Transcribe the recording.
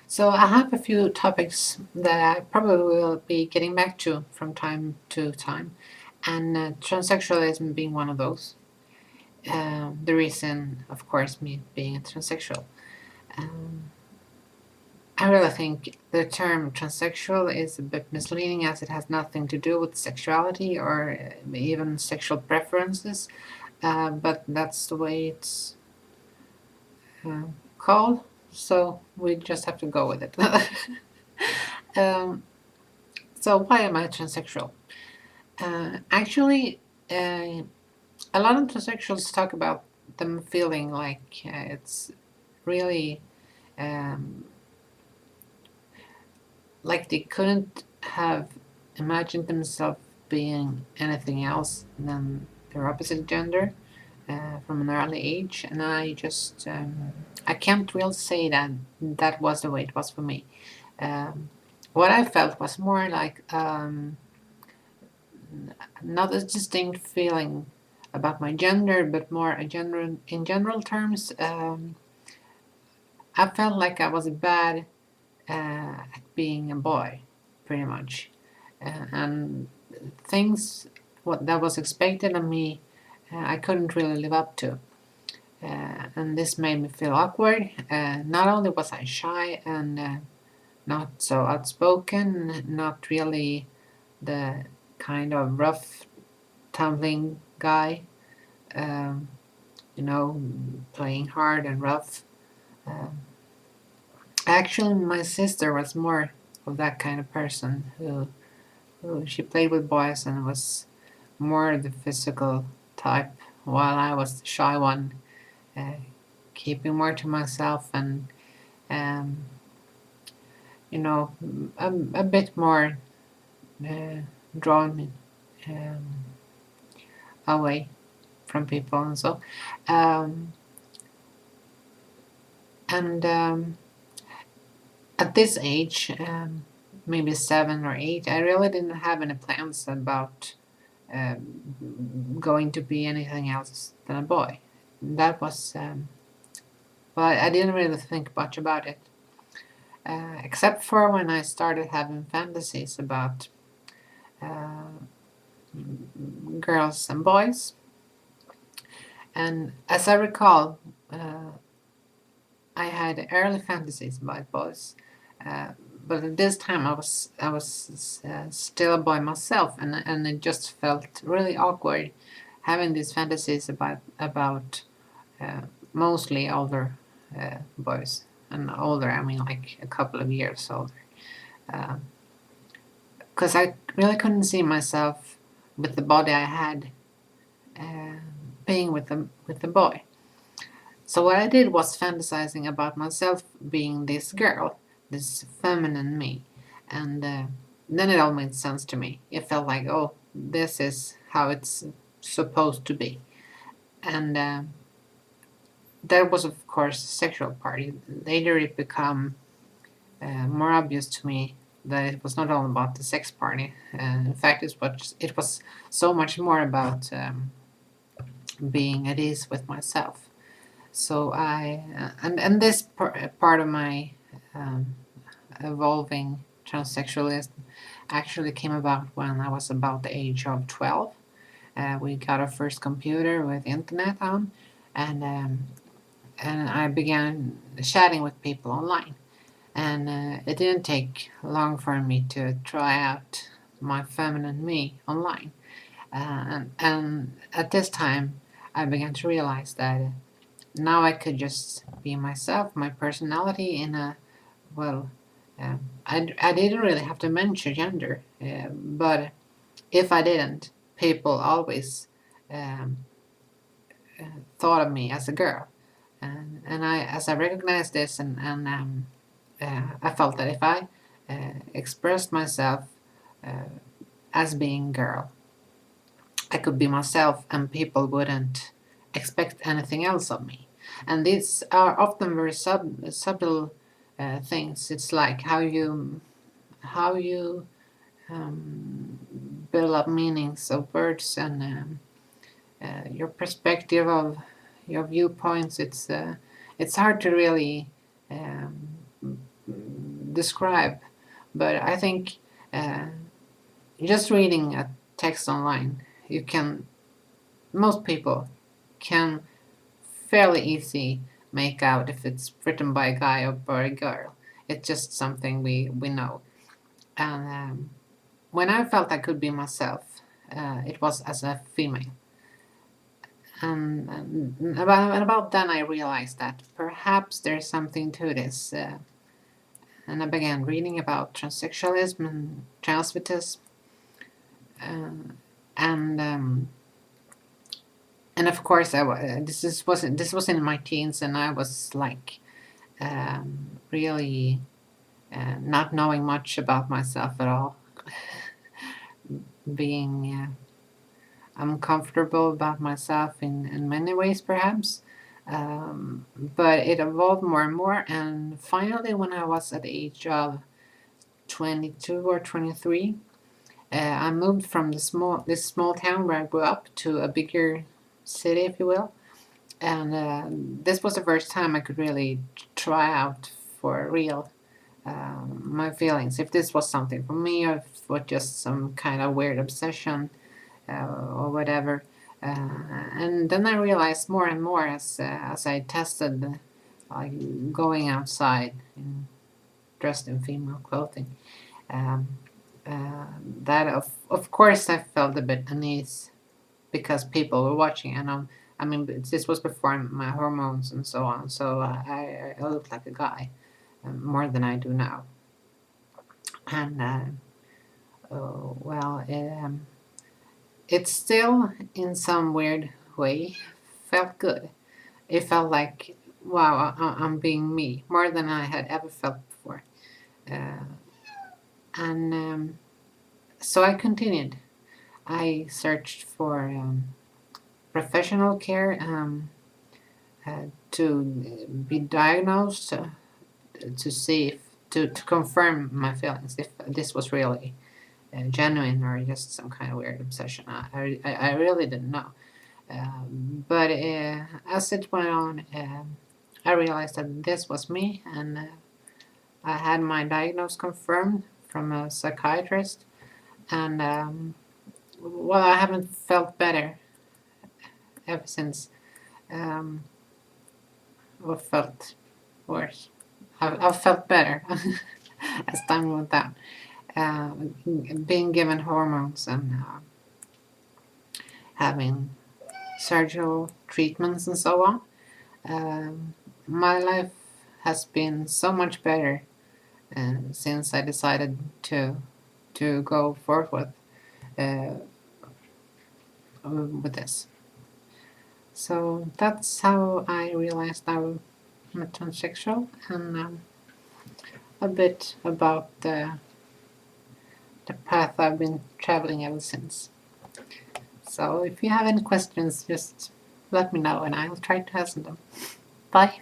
So I have a few topics that I probably will be getting back to from time to time, and transsexualism being one of those. The reason, of course, me being a transsexual. Um, I really think the term transsexual is a bit misleading as it has nothing to do with sexuality or even sexual preferences, but that's the way it's uh, called, so we just have to go with it. um, so, why am I transsexual? Actually, a lot of transsexuals talk about them feeling like it's really um, like they couldn't have imagined themselves being anything else than their opposite gender from an early age, and I can't really say that that was the way it was for me. Um, what I felt was more like not a distinct feeling about my gender, but more a general in general terms. I felt like I was bad at being a boy, pretty much, and things what that was expected of me, I couldn't really live up to. And this made me feel awkward. Not only was I shy and not so outspoken, not really the kind of rough, tumbling guy, um, you know, playing hard and rough. Um, Actually, my sister was more of that kind of person who she played with boys and was more the physical type, while I was the shy one, uh, keeping more to myself and um, you know, a bit more uh, drawn away from people and so. Um, and at this age, maybe 7 or 8, I really didn't have any plans about going to be anything else than a boy. That was, well, I didn't really think much about it, except for when I started having fantasies about uh, girls and boys. And as I recall, I had early fantasies about boys, uh, but at this time I was still a boy myself, and it just felt really awkward having these fantasies about mostly older boys, and older I mean like a couple of years older, because I really couldn't see myself with the body I had uh, being with the boy. So what I did was fantasizing about myself being this girl, this feminine me, and then it all made sense to me. It felt like, oh, this is how it's supposed to be, and that was of course the sexual part. Later, it became more obvious to me that it was not all about the sex party. In fact, it was so much more about being at ease with myself. So and this part of my um, evolving transsexualism actually came about when I was about the age of 12. We got our first computer with internet on, and and I began chatting with people online. And it didn't take long for me to try out my feminine me online. And at this time, I began to realize that now I could just be myself, my personality in a, well, I didn't really have to mention gender, but if I didn't, people always um, thought of me as a girl. And as I recognized this, I felt that if I expressed myself as being girl, I could be myself and people wouldn't expect anything else of me. And these are often very subtle things. It's like how you build up meanings of words and your perspective of your viewpoints. It's hard to really um, describe. But I think just reading a text online, most people can fairly easy make out if it's written by a guy or by a girl. It's just something we know. And when I felt I could be myself, it was as a female. And about then I realized that perhaps there's something to this. And I began reading about transsexualism and transvestism. Uh, and and of course, this was in my teens, and I was like really not knowing much about myself at all, being uncomfortable about myself in many ways, perhaps. But it evolved more and more, and finally, when I was at the age of 22 or 23, I moved from this small town where I grew up to a bigger city, if you will. And this was the first time I could really try out for real my feelings, if this was something for me or if it was just some kind of weird obsession or whatever. And then I realized more and more as I tested, like going outside dressed in female clothing, um, that of course I felt a bit uneasy because people were watching, and I mean, this was before my hormones and so on, so I looked like a guy more than I do now. And oh, well, it still, in some weird way, felt good. It felt like, wow, I'm being me more than I had ever felt before. Uh, and so I continued. I searched for professional care to be diagnosed, to see if to confirm my feelings, if this was really genuine or just some kind of weird obsession. I really didn't know. But as it went on, I realized that this was me, and I had my diagnosis confirmed from a psychiatrist. And well, I haven't felt better ever since, or felt worse. I've felt better as time went on. Uh, Being given hormones and having surgical treatments and so on. My life has been so much better since I decided to go forward uh, with this. So that's how I realized I'm a transsexual, and a bit about the path I've been traveling ever since. So if you have any questions, just let me know and I'll try to answer them. Bye.